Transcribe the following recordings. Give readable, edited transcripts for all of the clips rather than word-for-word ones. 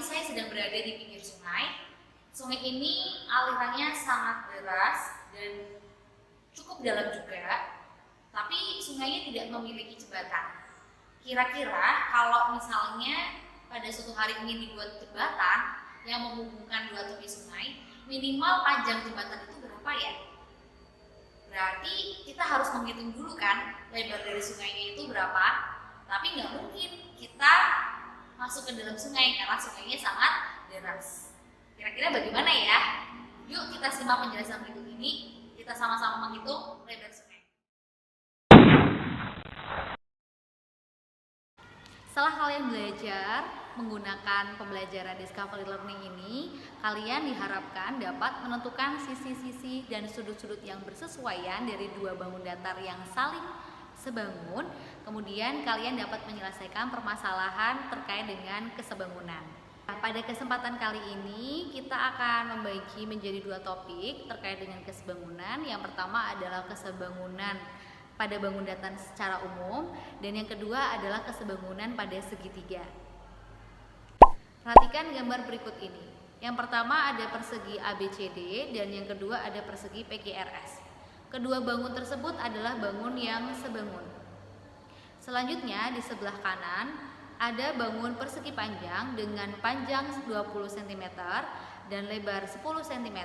saya sedang berada di pinggir sungai. Sungai ini alirannya sangat deras dan cukup dalam juga, tapi sungainya tidak memiliki jembatan. Kira-kira kalau misalnya pada suatu hari ini dibuat jembatan yang menghubungkan dua tepi sungai, minimal panjang jembatan itu berapa ya? Berarti kita harus menghitung dulu kan lebar dari sungainya itu berapa. Tapi nggak mungkin kita masuk ke dalam sungai karena sungainya sangat deras. Kira-kira bagaimana ya? Yuk kita simak penjelasan berikut ini. Kita sama-sama menghitung lebar sungai. Setelah kalian belajar menggunakan pembelajaran Discovery Learning ini, kalian diharapkan dapat menentukan sisi-sisi dan sudut-sudut yang bersesuaian dari dua bangun datar yang saling sebangun. Kemudian kalian dapat menyelesaikan permasalahan terkait dengan kesebangunan. Pada kesempatan kali ini kita akan membagi menjadi dua topik terkait dengan kesebangunan. Yang pertama adalah kesebangunan pada bangun datar secara umum, dan yang kedua adalah kesebangunan pada segitiga. Perhatikan gambar berikut ini. Yang pertama ada persegi ABCD dan yang kedua ada persegi PQRS. Kedua bangun tersebut adalah bangun yang sebangun. Selanjutnya di sebelah kanan ada bangun persegi panjang dengan panjang 20 cm dan lebar 10 cm.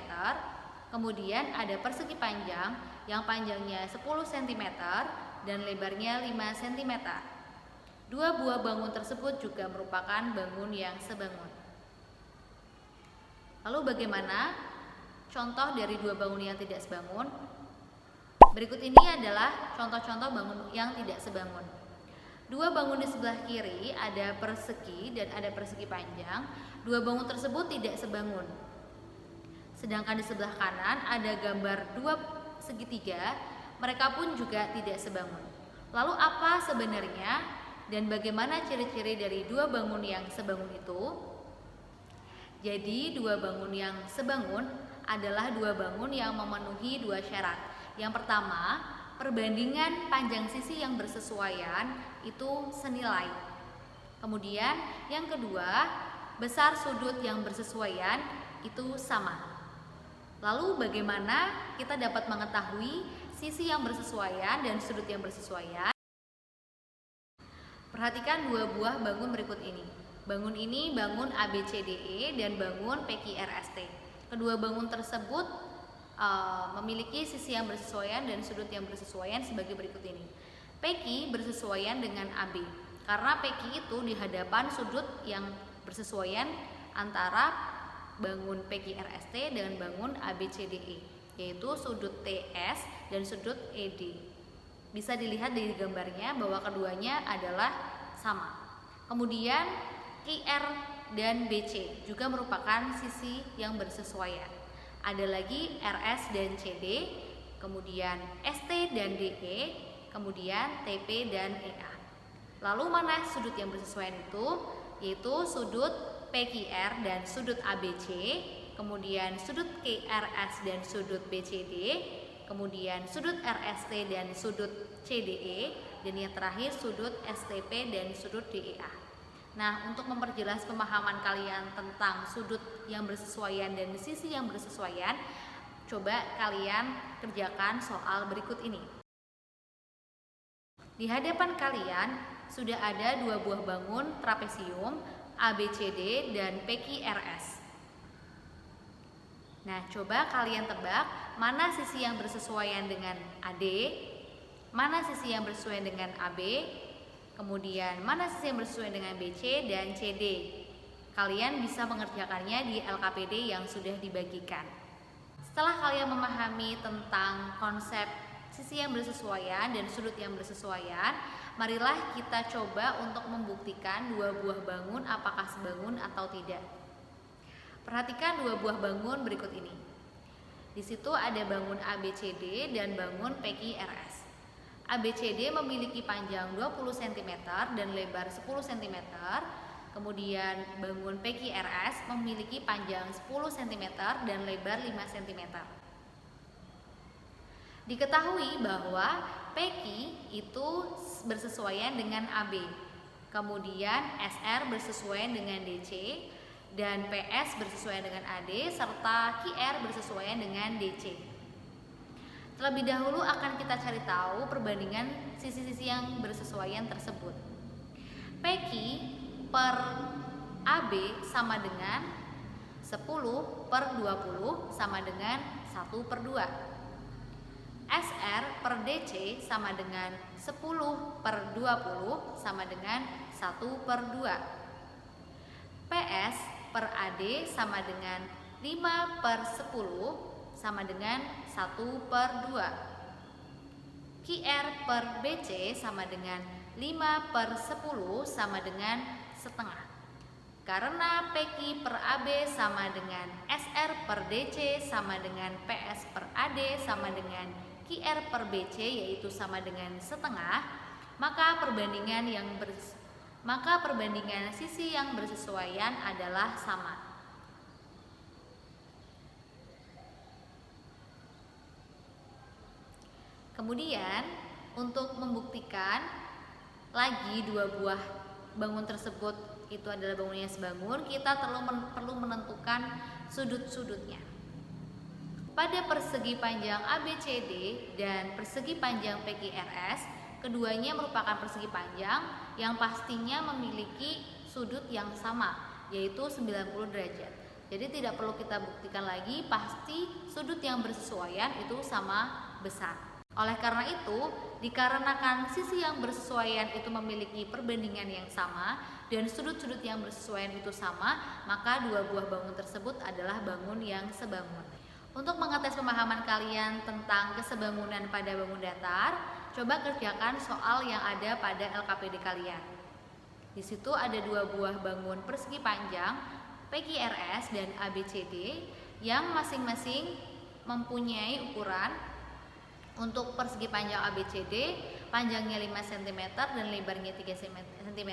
Kemudian ada persegi panjang yang panjangnya 10 cm dan lebarnya 5 cm. Dua buah bangun tersebut juga merupakan bangun yang sebangun. Lalu bagaimana contoh dari dua bangun yang tidak sebangun? Berikut ini adalah contoh-contoh bangun yang tidak sebangun. Dua bangun di sebelah kiri ada persegi dan ada persegi panjang. Dua bangun tersebut tidak sebangun. Sedangkan di sebelah kanan ada gambar dua segitiga, mereka pun juga tidak sebangun. Lalu apa sebenarnya dan bagaimana ciri-ciri dari dua bangun yang sebangun itu? Jadi dua bangun yang sebangun adalah dua bangun yang memenuhi dua syarat. Yang pertama, perbandingan panjang sisi yang bersesuaian itu senilai. Kemudian yang kedua, besar sudut yang bersesuaian itu sama. Lalu bagaimana kita dapat mengetahui sisi yang bersesuaian dan sudut yang bersesuaian? Perhatikan dua buah bangun berikut ini. Bangun ini bangun ABCDE dan bangun PQRST. Kedua bangun tersebut memiliki sisi yang bersesuaian dan sudut yang bersesuaian sebagai berikut ini. PQ bersesuaian dengan AB karena PQ itu di hadapan sudut yang bersesuaian antara bangun PQRST dengan bangun ABCDE, yaitu sudut TS dan sudut ED. Bisa dilihat dari gambarnya bahwa keduanya adalah sama. Kemudian QR dan BC juga merupakan sisi yang bersesuaian. Ada lagi RS dan CD, kemudian ST dan DE, kemudian TP dan EA. Lalu mana sudut yang bersesuaian itu? Yaitu sudut PQR dan sudut ABC, kemudian sudut QRS dan sudut BCD, kemudian sudut RST dan sudut CDE, dan yang terakhir sudut STP dan sudut DEA. Nah, untuk memperjelas pemahaman kalian tentang sudut yang bersesuaian dan sisi yang bersesuaian, coba kalian kerjakan soal berikut ini. Di hadapan kalian sudah ada dua buah bangun trapesium ABCD dan PQRS. Nah, coba kalian tebak mana sisi yang bersesuaian dengan AD, mana sisi yang bersesuaian dengan AB, kemudian mana sisi yang bersesuaian dengan BC dan CD. Kalian bisa mengerjakannya di LKPD yang sudah dibagikan. Setelah kalian memahami tentang konsep sisi yang bersesuaian dan sudut yang bersesuaian, marilah kita coba untuk membuktikan dua buah bangun apakah sebangun atau tidak. Perhatikan dua buah bangun berikut ini. Di situ ada bangun ABCD dan bangun PQRS. ABCD memiliki panjang 20 cm dan lebar 10 cm. Kemudian bangun PQRS memiliki panjang 10 cm dan lebar 5 cm. Diketahui bahwa PQ itu bersesuaian dengan AB, kemudian SR bersesuaian dengan DC, dan PS bersesuaian dengan AD serta QR bersesuaian dengan DC. Terlebih dahulu akan kita cari tahu perbandingan sisi-sisi yang bersesuaian tersebut. PQ per AB sama dengan 10/20 sama dengan 1/2. SR per DC sama dengan 10/20 sama dengan 1/2. PS per AD sama dengan 5/10 sama dengan 1/2. QR per BC sama dengan 5/10 sama dengan setengah. Karena PQ per AB sama dengan SR per DC sama dengan PS per AD sama dengan QR per BC yaitu sama dengan setengah, maka perbandingan sisi yang bersesuaian adalah sama. Kemudian untuk membuktikan lagi dua buah bangun tersebut itu adalah bangunan yang sebangun, kita perlu menentukan sudut-sudutnya. Pada persegi panjang ABCD dan persegi panjang PQRS, keduanya merupakan persegi panjang yang pastinya memiliki sudut yang sama, yaitu 90 derajat. Jadi tidak perlu kita buktikan lagi, pasti sudut yang bersesuaian itu sama besar. Oleh karena itu, dikarenakan sisi yang bersesuaian itu memiliki perbandingan yang sama dan sudut-sudut yang bersesuaian itu sama, maka dua buah bangun tersebut adalah bangun yang sebangun. Untuk mengetes pemahaman kalian tentang kesebangunan pada bangun datar, coba kerjakan soal yang ada pada LKPD kalian. Di situ ada dua buah bangun persegi panjang PQRS dan ABCD yang masing-masing mempunyai ukuran. Untuk persegi panjang ABCD, panjangnya 5 cm dan lebarnya 3 cm.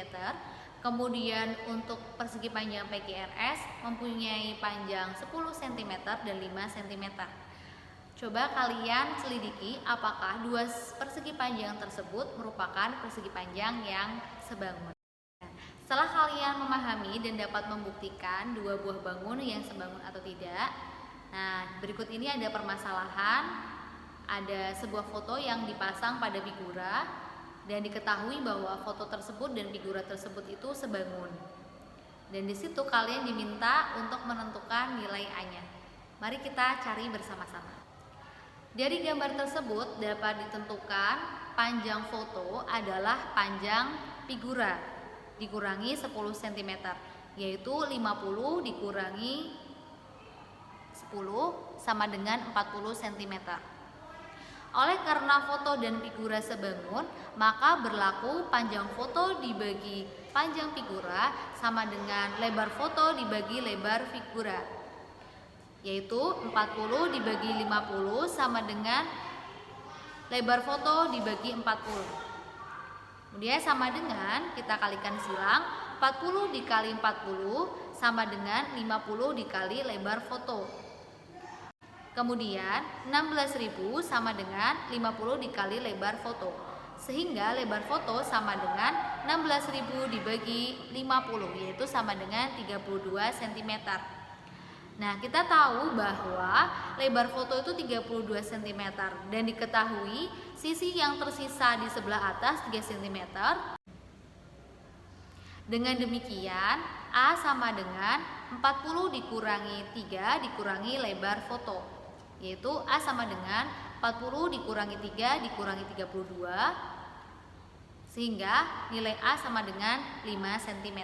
Kemudian untuk persegi panjang PQRS mempunyai panjang 10 cm dan 5 cm. Coba kalian selidiki apakah dua persegi panjang tersebut merupakan persegi panjang yang sebangun. Setelah kalian memahami dan dapat membuktikan dua buah bangun yang sebangun atau tidak, nah berikut ini ada permasalahan. Ada sebuah foto yang dipasang pada figura dan diketahui bahwa foto tersebut dan figura tersebut itu sebangun. Dan di situ kalian diminta untuk menentukan nilai A-nya. Mari kita cari bersama-sama. Dari gambar tersebut dapat ditentukan panjang foto adalah panjang figura dikurangi 10 cm, yaitu 50 dikurangi 10 sama dengan 40 cm. Oleh karena foto dan figura sebangun, maka berlaku panjang foto dibagi panjang figura sama dengan lebar foto dibagi lebar figura, yaitu 40 dibagi 50 sama dengan lebar foto dibagi 40. Kemudian sama dengan kita kalikan silang, 40 dikali 40 sama dengan 50 dikali lebar foto. Kemudian 16.000 sama dengan 50 dikali lebar foto, sehingga lebar foto sama dengan 16.000 dibagi 50, yaitu sama dengan 32 cm. Nah, kita tahu bahwa lebar foto itu 32 cm dan diketahui sisi yang tersisa di sebelah atas 3 cm. Dengan demikian, A sama dengan 40 dikurangi 3 dikurangi lebar foto, yaitu A sama dengan 40 dikurangi 3 dikurangi 32, sehingga nilai A sama dengan 5 cm.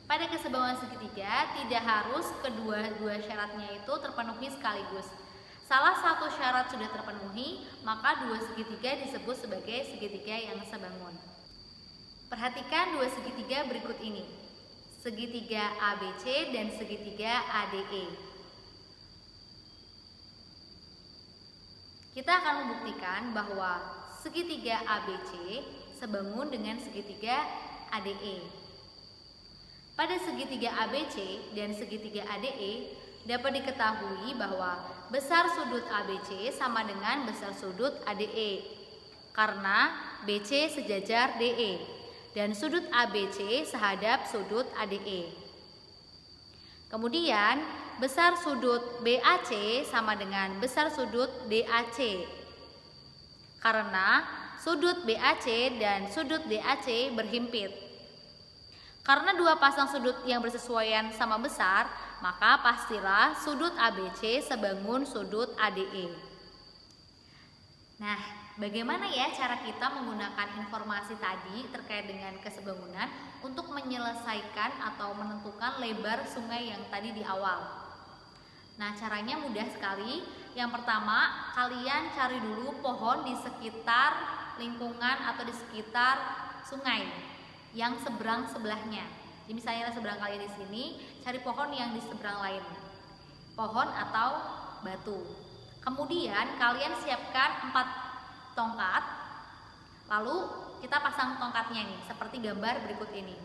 Pada kesebangunan segitiga tidak harus kedua-dua syaratnya itu terpenuhi sekaligus. Salah satu syarat sudah terpenuhi, maka dua segitiga disebut sebagai segitiga yang sebangun. Perhatikan dua segitiga berikut ini, segitiga ABC dan segitiga ADE. Kita akan membuktikan bahwa segitiga ABC sebangun dengan segitiga ADE. Pada segitiga ABC dan segitiga ADE dapat diketahui bahwa besar sudut ABC sama dengan besar sudut ADE karena BC sejajar DE dan sudut ABC sehadap sudut ADE. Kemudian besar sudut BAC sama dengan besar sudut DAC. Karena sudut BAC dan sudut DAC berhimpit. Karena dua pasang sudut yang bersesuaian sama besar, maka pastilah sudut ABC sebangun sudut ADE. Nah, bagaimana ya cara kita menggunakan informasi tadi terkait dengan kesebangunan untuk menyelesaikan atau menentukan lebar sungai yang tadi di awal? Nah, caranya mudah sekali. Yang pertama, kalian cari dulu pohon di sekitar lingkungan atau di sekitar sungai yang seberang sebelahnya. Jadi misalnya seberang kalian di sini, cari pohon yang di seberang lain, pohon atau batu. Kemudian kalian siapkan 4 tongkat, lalu kita pasang tongkatnya nih, seperti gambar berikut ini.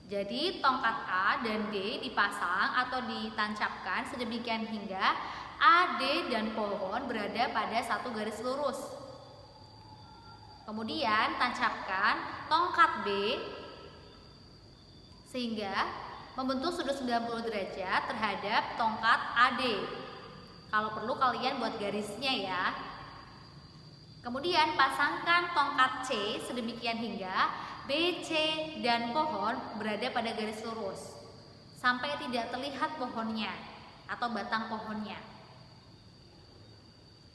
Jadi tongkat A dan D dipasang atau ditancapkan sedemikian hingga A, D, dan pohon berada pada satu garis lurus. Kemudian tancapkan tongkat B sehingga membentuk sudut 90 derajat terhadap tongkat AD. Kalau perlu kalian buat garisnya ya. Kemudian pasangkan tongkat C sedemikian hingga B, C, dan pohon berada pada garis lurus sampai tidak terlihat pohonnya atau batang pohonnya.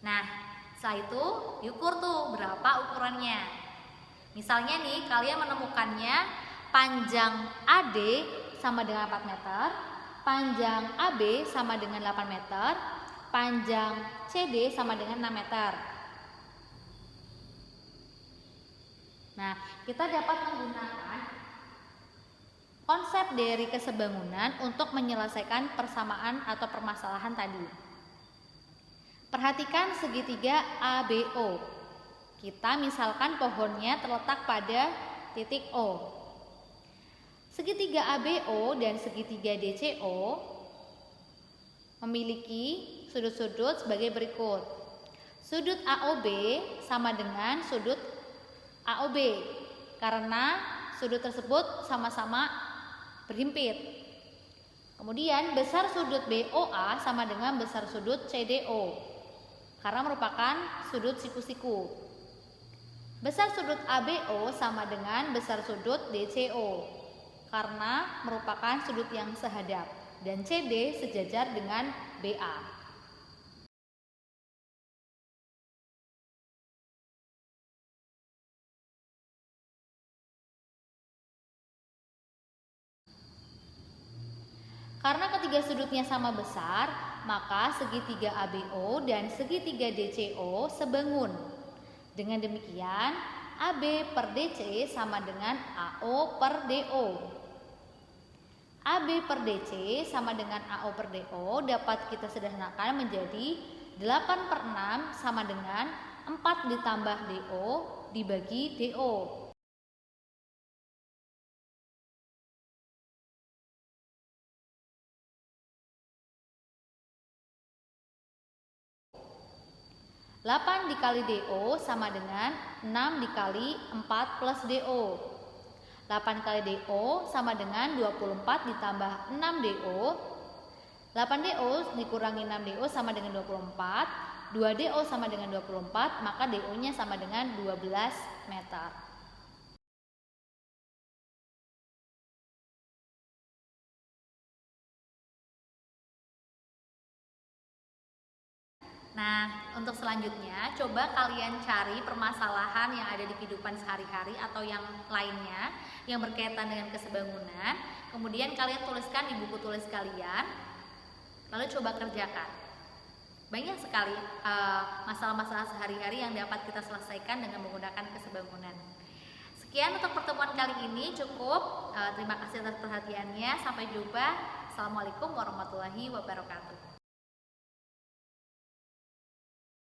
Nah, setelah itu diukur tuh berapa ukurannya. Misalnya nih kalian menemukannya panjang AD sama dengan 4 meter, panjang AB sama dengan 8 meter, panjang CD sama dengan 6 meter. Nah, kita dapat menggunakan konsep dari kesebangunan untuk menyelesaikan persamaan atau permasalahan tadi. Perhatikan segitiga ABO. Kita misalkan pohonnya terletak pada titik O. Segitiga ABO dan segitiga DCO memiliki sudut-sudut sebagai berikut. Sudut AOB sama dengan sudut AOB karena sudut tersebut sama-sama berhimpit. Kemudian besar sudut BOA sama dengan besar sudut CDO karena merupakan sudut siku-siku. Besar sudut ABO sama dengan besar sudut DCO karena merupakan sudut yang sehadap, dan CD sejajar dengan BA. Karena ketiga sudutnya sama besar, maka segitiga ABO dan segitiga DCO sebangun. Dengan demikian, AB per DC sama dengan AO per DO. AB per DC sama dengan AO per DO dapat kita sederhanakan menjadi 8/6 sama dengan 4 ditambah DO dibagi DO. 8 dikali DO sama dengan 6 dikali 4 plus DO. 8 kali DO sama dengan 24 ditambah 6 DO. 8 DO dikurangi 6 DO sama dengan 24. 2 DO sama dengan 24, maka DO nya sama dengan 12 meter. Nah, untuk selanjutnya coba kalian cari permasalahan yang ada di kehidupan sehari-hari atau yang lainnya yang berkaitan dengan kesebangunan. Kemudian kalian tuliskan di buku tulis kalian, lalu coba kerjakan. Banyak sekali masalah-masalah sehari-hari yang dapat kita selesaikan dengan menggunakan kesebangunan. Sekian untuk pertemuan kali ini, cukup. Terima kasih atas perhatiannya. Sampai jumpa. Assalamualaikum warahmatullahi wabarakatuh.